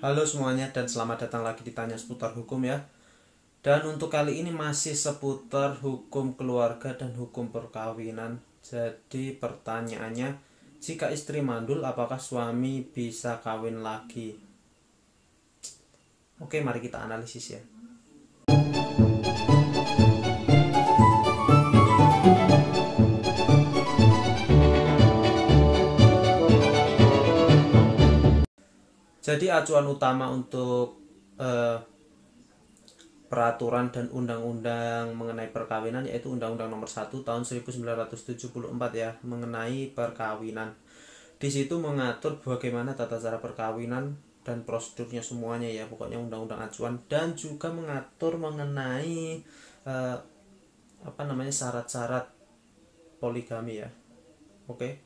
Halo semuanya dan selamat datang lagi di Tanya Seputar Hukum ya. Dan untuk kali ini masih seputar hukum keluarga dan hukum perkawinan. Jadi pertanyaannya, jika istri mandul apakah suami bisa kawin lagi? Oke, mari kita analisis ya. Jadi acuan utama untuk eh, peraturan dan undang-undang mengenai perkawinan yaitu Undang-Undang Nomor 1 Tahun 1974 ya, mengenai perkawinan. Di situ mengatur bagaimana tata cara perkawinan dan prosedurnya semuanya ya, pokoknya undang-undang acuan, dan juga mengatur mengenai eh, syarat-syarat poligami ya. Oke.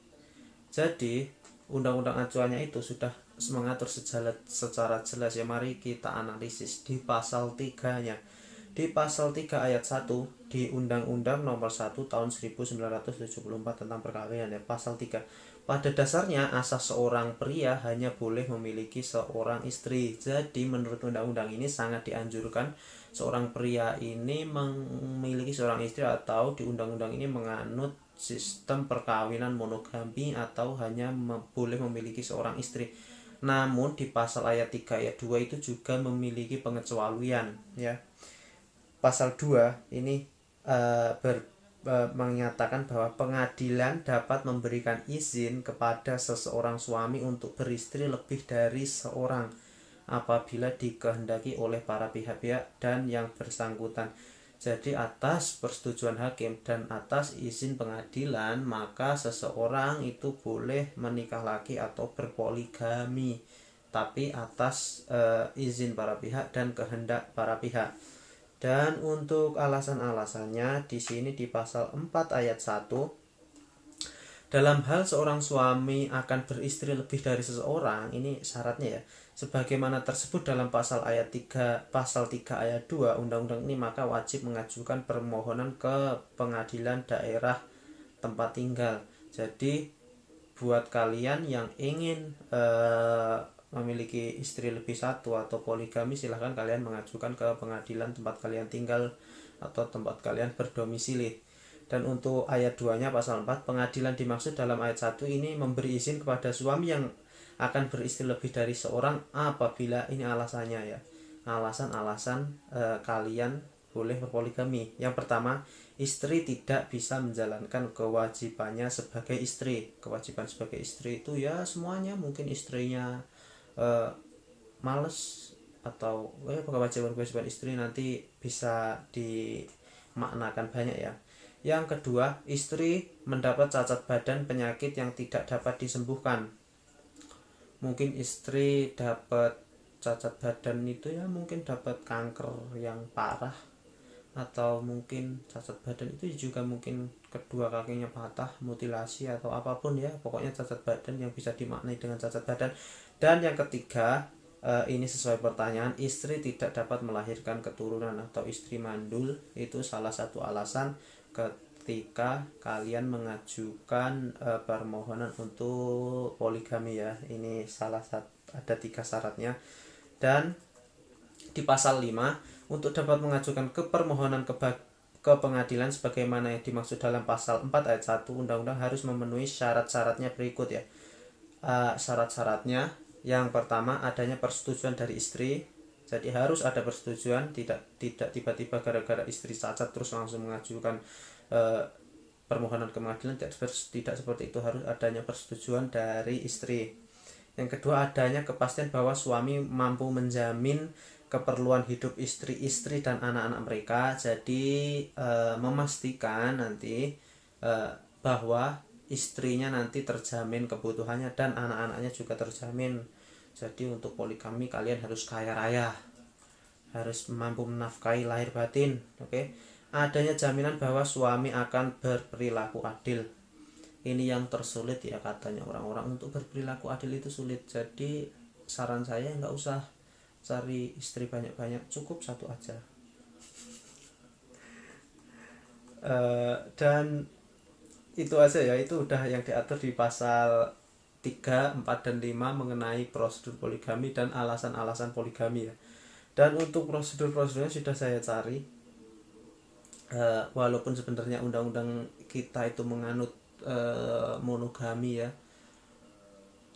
Jadi undang-undang acuannya itu sudah mengatur secara jelas ya. Mari kita analisis di pasal 3-nya. Di pasal 3 ayat 1 di Undang-Undang Nomor 1 Tahun 1974 tentang perkawinan ya, pasal 3. Pada dasarnya asas seorang pria hanya boleh memiliki seorang istri. Jadi menurut undang-undang ini sangat dianjurkan seorang pria ini memiliki seorang istri, atau di undang-undang ini menganut sistem perkawinan monogami atau hanya boleh memiliki seorang istri. Namun di pasal ayat 3 ayat 2 itu juga memiliki pengecualian ya. Pasal 2 ini menyatakan bahwa pengadilan dapat memberikan izin kepada seseorang suami untuk beristri lebih dari seorang apabila dikehendaki oleh para pihak-pihak dan yang bersangkutan. Jadi atas persetujuan hakim dan atas izin pengadilan, maka seseorang itu boleh menikah lagi atau berpoligami, tapi atas izin para pihak dan kehendak para pihak. Dan untuk alasan-alasannya di sini di pasal 4 ayat 1, dalam hal seorang suami akan beristri lebih dari seseorang, ini syaratnya ya, sebagaimana tersebut dalam pasal 3 ayat 2 undang-undang ini, maka wajib mengajukan permohonan ke pengadilan daerah tempat tinggal. Jadi buat kalian yang ingin memiliki istri lebih satu atau poligami, silahkan kalian mengajukan ke pengadilan tempat kalian tinggal atau tempat kalian berdomisili. Dan untuk ayat 2-nya pasal 4, pengadilan dimaksud dalam ayat 1 ini memberi izin kepada suami yang akan beristri lebih dari seorang apabila ini alasannya ya. Alasan-alasan kalian boleh berpoligami. Yang pertama, istri tidak bisa menjalankan kewajibannya sebagai istri. Kewajiban sebagai istri itu ya semuanya, mungkin istrinya males atau kewajiban istri nanti bisa dimaknakan banyak ya. Yang kedua, istri mendapat cacat badan penyakit yang tidak dapat disembuhkan. Mungkin istri dapat cacat badan itu ya, mungkin dapat kanker yang parah, atau mungkin cacat badan itu juga mungkin kedua kakinya patah, mutilasi atau apapun ya, pokoknya cacat badan yang bisa dimaknai dengan cacat badan. Dan yang ketiga, ini sesuai pertanyaan, istri tidak dapat melahirkan keturunan atau istri mandul. Itu salah satu alasan ketika kalian mengajukan permohonan untuk poligami ya. Ini salah satu, ada 3 syaratnya. Dan di pasal 5, untuk dapat mengajukan permohonan ke pengadilan sebagaimana yang dimaksud dalam pasal 4 ayat 1 undang-undang harus memenuhi syarat-syaratnya berikut ya. Syarat-syaratnya, yang pertama adanya persetujuan dari istri. Jadi harus ada persetujuan, tidak tiba-tiba gara-gara istri cacat terus langsung mengajukan permohonan ke pengadilan, tidak seperti itu, harus adanya persetujuan dari istri. Yang kedua, adanya kepastian bahwa suami mampu menjamin keperluan hidup istri dan anak-anak mereka. Jadi memastikan nanti bahwa istrinya nanti terjamin kebutuhannya dan anak-anaknya juga terjamin. Jadi untuk poligami kalian harus kaya raya, harus mampu menafkahi lahir batin. Oke. Adanya jaminan bahwa suami akan berperilaku adil. Ini yang tersulit ya, katanya orang-orang untuk berperilaku adil itu sulit. Jadi saran saya nggak usah cari istri banyak-banyak, cukup satu aja. Dan itu aja ya, itu udah yang diatur di pasal 3, 4, dan 5 mengenai prosedur poligami dan alasan-alasan poligami ya. Dan untuk prosedur-prosedurnya sudah saya cari. Walaupun sebenarnya undang-undang kita itu menganut monogami ya,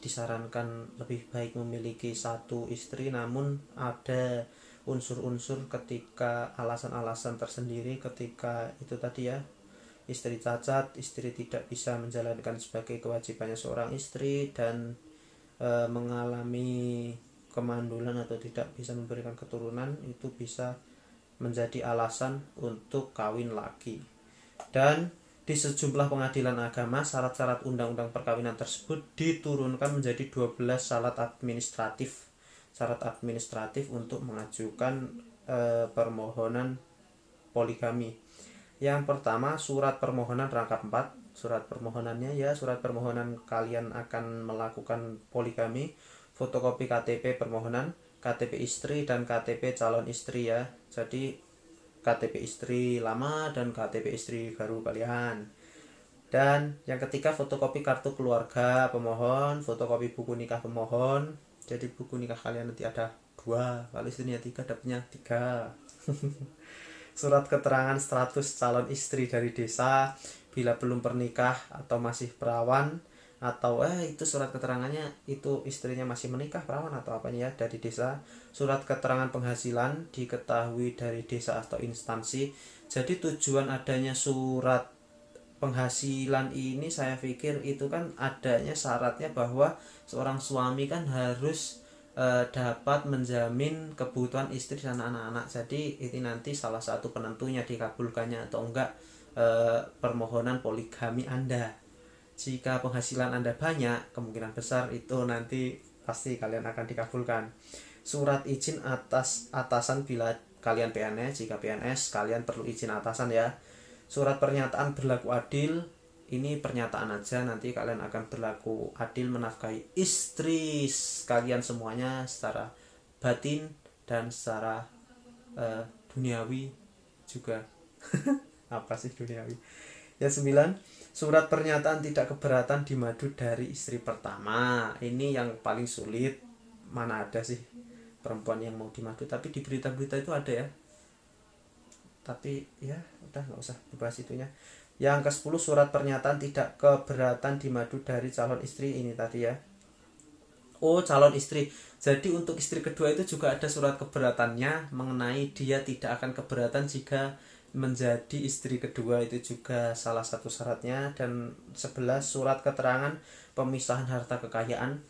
disarankan lebih baik memiliki satu istri, namun ada unsur-unsur ketika alasan-alasan tersendiri ketika itu tadi ya, istri cacat, istri tidak bisa menjalankan sebagai kewajibannya seorang istri, dan mengalami kemandulan atau tidak bisa memberikan keturunan, itu bisa menjadi alasan untuk kawin lagi. Dan di sejumlah pengadilan agama, syarat-syarat undang-undang perkawinan tersebut diturunkan menjadi 12 syarat administratif untuk mengajukan permohonan poligami. Yang pertama, surat permohonan rangkap 4. Surat permohonannya ya, surat permohonan kalian akan melakukan poligami, fotokopi KTP permohonan, KTP istri dan KTP calon istri ya. Jadi KTP istri lama dan KTP istri baru kalian. Dan yang ketiga, fotokopi kartu keluarga pemohon, fotokopi buku nikah pemohon. Jadi buku nikah kalian nanti ada 2, kalau istrinya 3 dapatnya 3. Surat keterangan status calon istri dari desa bila belum pernikah atau masih perawan, atau itu surat keterangannya itu istrinya masih menikah, perawan atau apanya ya, dari desa. Surat keterangan penghasilan diketahui dari desa atau instansi. Jadi tujuan adanya surat penghasilan ini saya pikir itu kan adanya syaratnya bahwa seorang suami kan harus dapat menjamin kebutuhan istri dan anak-anak. Jadi ini nanti salah satu penentunya dikabulkannya atau enggak permohonan poligami Anda. Jika penghasilan Anda banyak, kemungkinan besar itu nanti pasti kalian akan dikabulkan. Surat izin atasan bila kalian PNS, jika PNS kalian perlu izin atasan ya. Surat pernyataan berlaku adil, ini pernyataan aja, nanti kalian akan berlaku adil menafkahi istri kalian semuanya secara batin dan secara duniawi juga. Apa sih duniawi? Yang 9, surat pernyataan tidak keberatan dimadu dari istri pertama. Ini yang paling sulit. Mana ada sih perempuan yang mau dimadu, tapi di berita-berita itu ada ya. Tapi ya udah nggak usah dibahas itunya. Yang ke-10, surat pernyataan tidak keberatan dimadu dari calon istri. Ini tadi ya. Oh, calon istri. Jadi untuk istri kedua itu juga ada surat keberatannya mengenai dia tidak akan keberatan jika menjadi istri kedua, itu juga salah satu syaratnya. Dan 11, surat keterangan pemisahan harta kekayaan.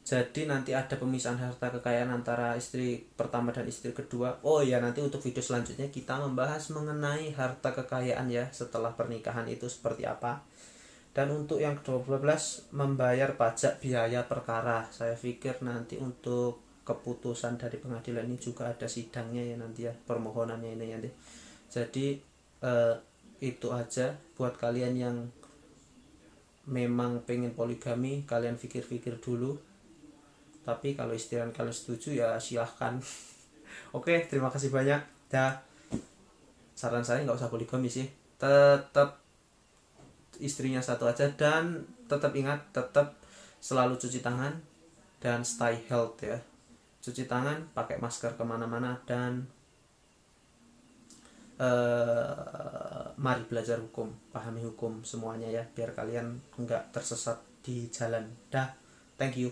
Jadi nanti ada pemisahan harta kekayaan antara istri pertama dan istri kedua. Oh ya, nanti untuk video selanjutnya kita membahas mengenai harta kekayaan ya setelah pernikahan itu seperti apa. Dan untuk yang ke-12, membayar pajak biaya perkara. Saya pikir nanti untuk keputusan dari pengadilan ini juga ada sidangnya ya nanti ya, permohonannya ini nanti. Jadi itu aja buat kalian yang memang pengen poligami, kalian pikir-pikir dulu. Tapi kalau istilah kalian setuju ya silahkan. Oke, terima kasih banyak. Dah. Saran saya nggak usah poligami sih. Tetap istrinya satu aja, dan tetap ingat, tetap selalu cuci tangan dan stay health ya. Cuci tangan, pakai masker kemana-mana, dan mari belajar hukum, pahami hukum semuanya ya, biar kalian nggak tersesat di jalan. Dah, thank you.